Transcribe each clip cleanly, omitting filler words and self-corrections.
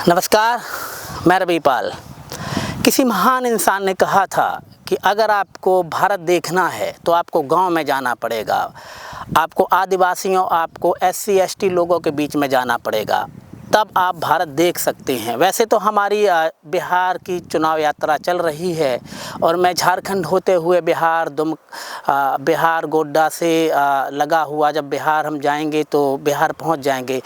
नमस्कार, मैं रविपाल। किसी महान इंसान ने कहा था कि अगर आपको भारत देखना है तो आपको गांव में जाना पड़ेगा, आपको आदिवासियों, आपको SC ST लोगों के बीच में जाना पड़ेगा, तब आप भारत देख सकते हैं। वैसे तो हमारी बिहार की चुनाव यात्रा चल रही है और मैं झारखंड होते हुए बिहार गोड्डा से लगा हुआ, जब बिहार हम जाएंगे तो बिहार पहुंच जाएंगे।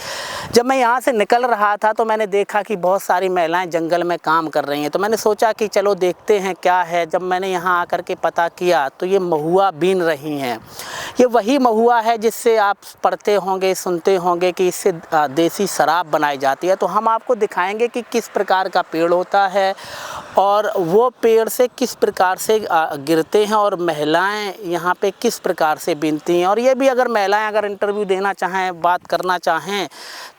जब मैं यहाँ से निकल रहा था तो मैंने देखा कि बहुत सारी महिलाएं जंगल में काम कर रही हैं, तो मैंने सोचा कि चलो देखते हैं क्या है। जब मैंने यहाँ आकर के पता किया तो ये महुआ बीन रही हैं। ये वही महुआ है जिससे आप पढ़ते होंगे, सुनते होंगे कि इससे देसी शराब बनाई जाती है। तो हम आपको दिखाएंगे कि किस प्रकार का पेड़ होता है और वो पेड़ से किस प्रकार से गिरते हैं और महिलाएं यहाँ पे किस प्रकार से बीनती हैं। और ये भी अगर महिलाएं अगर इंटरव्यू देना चाहें, बात करना चाहें,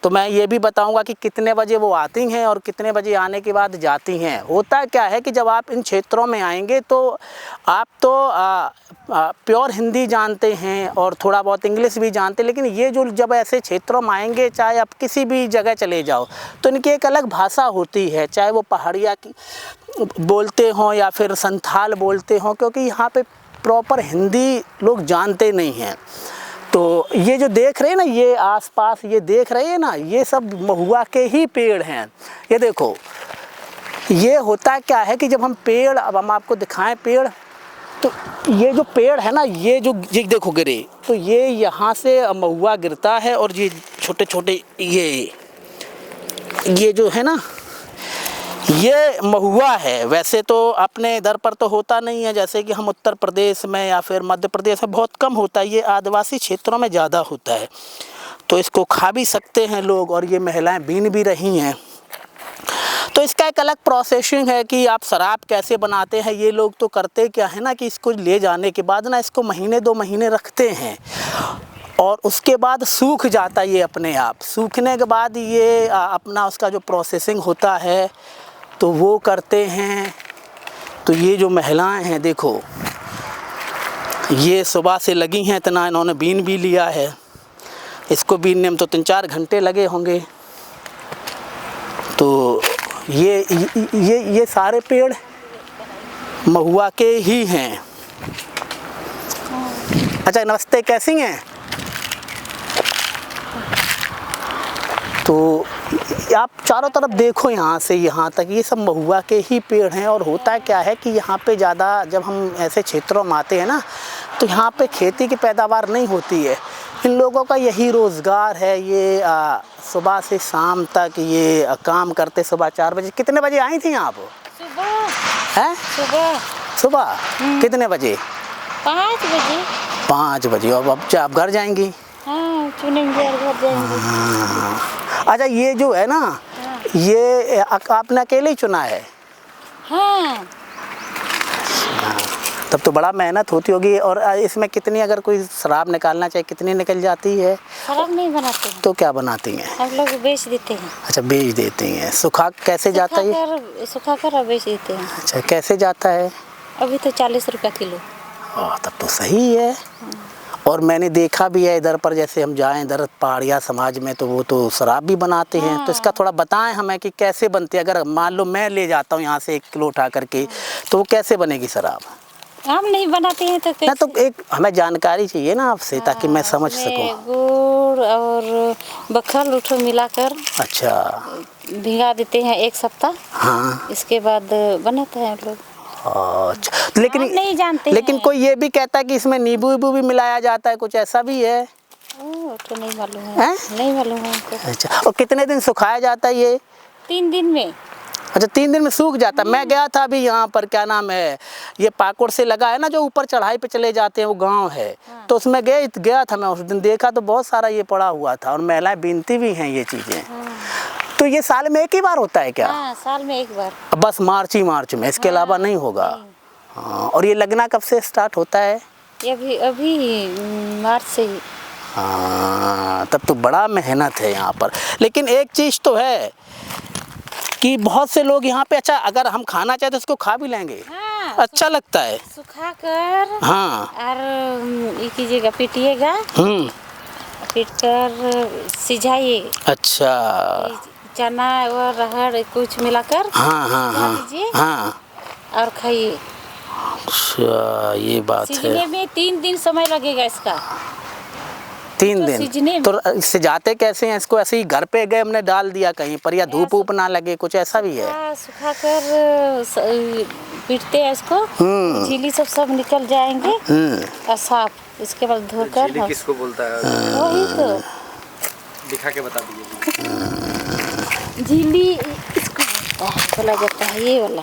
तो मैं ये भी बताऊंगा कि कितने बजे वो आती हैं और कितने बजे आने के बाद जाती हैं। होता क्या है कि जब आप इन क्षेत्रों में आएंगे तो आप तो प्योर हिंदी जानते हैं और थोड़ा बहुत इंग्लिश भी जानते हैं, लेकिन ये जो जब ऐसे क्षेत्रों में आएंगे, चाहे आप किसी भी जगह चले जाओ, तो इनकी एक अलग भाषा होती है, चाहे वो पहाड़िया की बोलते हों या फिर संथाल बोलते हों, क्योंकि यहाँ पे प्रॉपर हिंदी लोग जानते नहीं हैं। तो ये जो देख रहे हैं ना, ये आसपास ये देख रहे हैं ना, ये सब महुआ के ही पेड़ हैं। ये देखो, ये होता क्या है कि जब हम पेड़, अब हम आपको दिखाएं पेड़, तो ये जो पेड़ है ना, ये देखो गिरे, तो ये यहाँ से महुआ गिरता है और ये छोटे छोटे ये जो है ना, ये महुआ है। वैसे तो अपने इधर पर तो होता नहीं है, जैसे कि हम उत्तर प्रदेश में या फिर मध्य प्रदेश में बहुत कम होता है, ये आदिवासी क्षेत्रों में ज़्यादा होता है। तो इसको खा भी सकते हैं लोग और ये महिलाएं बीन भी रही हैं। तो इसका एक अलग प्रोसेसिंग है कि आप शराब कैसे बनाते हैं। ये लोग तो करते क्या है ना कि इसको ले जाने के बाद ना, इसको महीने 2 महीने रखते हैं और उसके बाद सूख जाता है ये अपने आप। सूखने के बाद ये अपना उसका जो प्रोसेसिंग होता है तो वो करते हैं। तो ये जो महिलाएं हैं देखो, ये सुबह से लगी हैं, इतना इन्होंने बीन भी लिया है। इसको बीनने में तो 3-4 घंटे लगे होंगे। तो ये सारे पेड़ महुआ के ही हैं। अच्छा, नमस्ते, कैसी हैं? तो आप चारों तरफ देखो, यहाँ से यहाँ तक ये सब महुआ के ही पेड़ हैं। और होता क्या है कि यहाँ पे ज़्यादा जब हम ऐसे क्षेत्रों में आते हैं ना, तो यहाँ पे खेती की पैदावार नहीं होती है। इन लोगों का यही रोज़गार है। ये सुबह से शाम तक ये काम करते। सुबह 4 बजे, कितने बजे आई थी आप? सुबह हैं? सुबह कितने बजे? 5 बजे। 5 बजे। और अब आप घर जाएंगी? हाँ, चुनेंगे और घर जाएंगे। अच्छा, ये जो है ना, ये आपने अकेले ही चुना है? हाँ। तब तो बड़ा मेहनत होती होगी। और इसमें कितनी, अगर कोई शराब निकालना चाहे, कितनी निकल जाती है? शराब नहीं बनाते हैं। तो क्या बनाती हैं? हम लोग बेच देते हैं। अच्छा, बेच देती हैं। सुखा कैसे जाता है? सुखा कर बेच देते हैं। अच्छा, कैसे जाता है? अभी तो 40 रुपये किलो। तब तो सही है। और मैंने देखा भी है इधर पर, जैसे हम जाएं इधर पहाड़िया समाज में, तो वो तो शराब भी बनाते हैं। तो इसका थोड़ा बताएं हमें कि कैसे बनती है। अगर मान लो मैं ले जाता हूँ यहाँ से 1 किलो उठा करके, तो वो कैसे बनेगी शराब? हम नहीं बनाते हैं तो ना, तो एक हमें जानकारी चाहिए ना आपसे, ताकि मैं समझ सकूं। गुड़ और बखल उठो मिलाकर अच्छा, भिगा देते हैं 1 सप्ताह। हाँ, इसके बाद बनाते हैं लोग। अच्छा, लेकिन नहीं जानते लेकिन हैं। कोई ये भी कहता है कि इसमें नींबू वीबू भी मिलाया जाता है, कुछ ऐसा भी है? तो नहीं मालूम है। नहीं मालूम है हमको। अच्छा, और कितने दिन सुखाया जाता है ये? 3 दिन में। अच्छा, 3 दिन में सूख जाता है। मैं गया था अभी यहाँ पर, क्या नाम है, ये पाकुड़ से लगा है ना, जो ऊपर चढ़ाई पे चले जाते हैं, वो गांव है। हाँ। तो उसमें गया था मैं उस दिन, देखा तो बहुत सारा ये पड़ा हुआ था और महिलाएं बीनती भी हैं ये चीज़ें। हाँ। तो ये साल में 1 ही बार होता है क्या? हाँ, साल में 1 बार। बस मार्च में, इसके अलावा नहीं होगा? हाँ। और ये लगना कब से स्टार्ट होता है? ये अभी मार्च से ही। हाँ, तब तो बड़ा मेहनत है यहाँ पर। लेकिन एक चीज़ तो है कि बहुत से लोग यहाँ पे, अच्छा, अगर हम खाना चाहे तो इसको खा भी लेंगे। हाँ, अच्छा लगता है। सुखा कर, हाँ, और ये कीजिएगा, पीटिएगा, पीट कर सिझाइए। अच्छा, चना और अरहर कुछ मिलाकर हाँ हाँ भिगा हाँ दीजिए हाँ। और खाइए। अच्छा ये बात है। सीजने में 3 दिन समय लगेगा इसका। 3 तो दिन सीजने में तो इससे जाते कैसे हैं? इसको ऐसे ही घर पे गए हमने डाल दिया कहीं पर, या धूप ऊप ना लगे, कुछ ऐसा भी है? सुखा कर पीटते हैं इसको, झीली सब निकल जाएंगे और साफ। इसके बाद धोकर झीली किसको बोलता है? वही तो दिखा के बता दीजिए। झीली इसको बोला जाता है, ये वाला।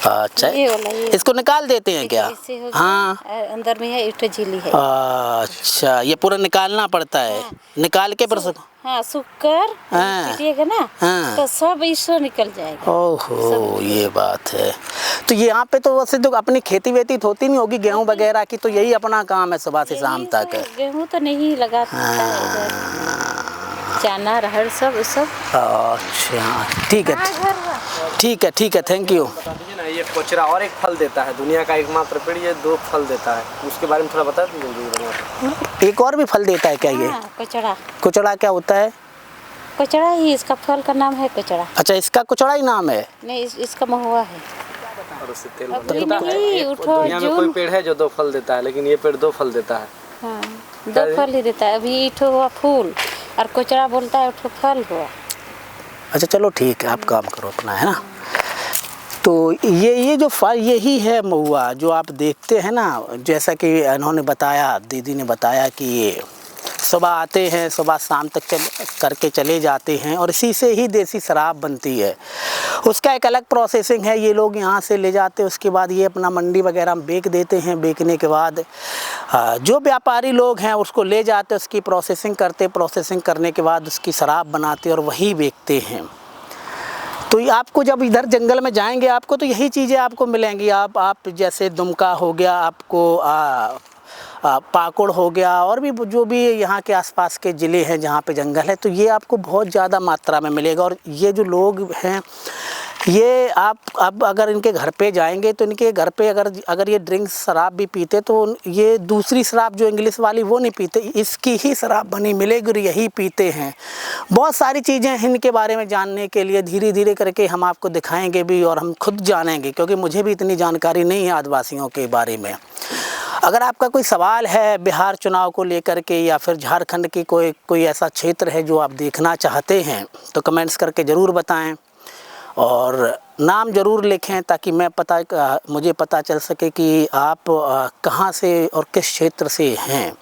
अच्छा ये वाला ये इसको निकाल देते हैं क्या? ऐसे हो गया, हाँ अंदर में है एक झीली है। अच्छा ये पूरा निकालना पड़ता है। निकाल के फिर हाँ सूख कर हाँ। पीटिएगा ना हाँ। तो सब इससे निकल जाएगा। ओहो ये बात है। तो यहाँ पे तो वैसे तो अपनी खेती वेती तो होती नहीं होगी गेहूँ वगैरह की, तो यही अपना काम है सुबह से शाम तक है। गेहूँ तो नहीं लगाता है इधर, चना अरहर सब। अच्छा ठीक है ठीक है ठीक है, थैंक यू। बता दीजिए ना, ये कोचरा और एक फल देता है, दुनिया का एकमात्र पेड़, ये 2 फल देता है, उसके बारे में थोड़ा बता दीजिए। एक और भी फल देता है क्या ये? कचड़ा। कुचड़ा क्या होता है? कचड़ा ही इसका फल का नाम है कचड़ा। अच्छा इसका कुचड़ा ही नाम है? नहीं इसका महुआ है। और उससे तेल अभी बनता है। नहीं, उठो दुनिया में कोई पेड़ है जो 2 फल देता है, लेकिन ये पेड़ 2 फल देता है। हाँ 2 फल ही देता है। अभी इठो हुआ फूल और कचड़ा बोलता है उठो फल हुआ। अच्छा चलो ठीक है, आप काम करो अपना, है ना। तो ये जो फल यही है महुआ जो आप देखते हैं ना, जैसा कि इन्होंने बताया, दीदी ने बताया कि ये सुबह आते हैं, सुबह शाम तक करके चले जाते हैं और इसी से ही देसी शराब बनती है। उसका एक अलग प्रोसेसिंग है, ये लोग यहाँ से ले जाते हैं, उसके बाद ये अपना मंडी वगैरह में बेच देते हैं। बेचने के बाद जो व्यापारी लोग हैं उसको ले जाते, उसकी प्रोसेसिंग करते, प्रोसेसिंग करने के बाद उसकी शराब बनाते और वही बेचते हैं। तो ये आपको जब इधर जंगल में जाएंगे आपको तो यही चीज़ें आपको मिलेंगी। आप जैसे दुमका हो गया, आपको पाकुड़ हो गया, और भी जो भी यहाँ के आसपास के ज़िले हैं जहाँ पे जंगल है, तो ये आपको बहुत ज़्यादा मात्रा में मिलेगा। और ये जो लोग हैं ये आप अब अगर इनके घर पे जाएंगे तो इनके घर पे अगर ये ड्रिंक्स शराब भी पीते तो ये दूसरी शराब जो इंग्लिश वाली वो नहीं पीते, इसकी ही शराब बनी मिलेगी और यही पीते हैं। बहुत सारी चीज़ें हैं इनके बारे में जानने के लिए, धीरे धीरे करके हम आपको दिखाएंगे भी और हम खुद जानेंगे, क्योंकि मुझे भी इतनी जानकारी नहीं है आदिवासियों के बारे में। अगर आपका कोई सवाल है बिहार चुनाव को लेकर के या फिर झारखंड की कोई ऐसा क्षेत्र है जो आप देखना चाहते हैं तो कमेंट्स करके ज़रूर बताएं और नाम ज़रूर लिखें, ताकि मुझे पता चल सके कि आप कहाँ से और किस क्षेत्र से हैं।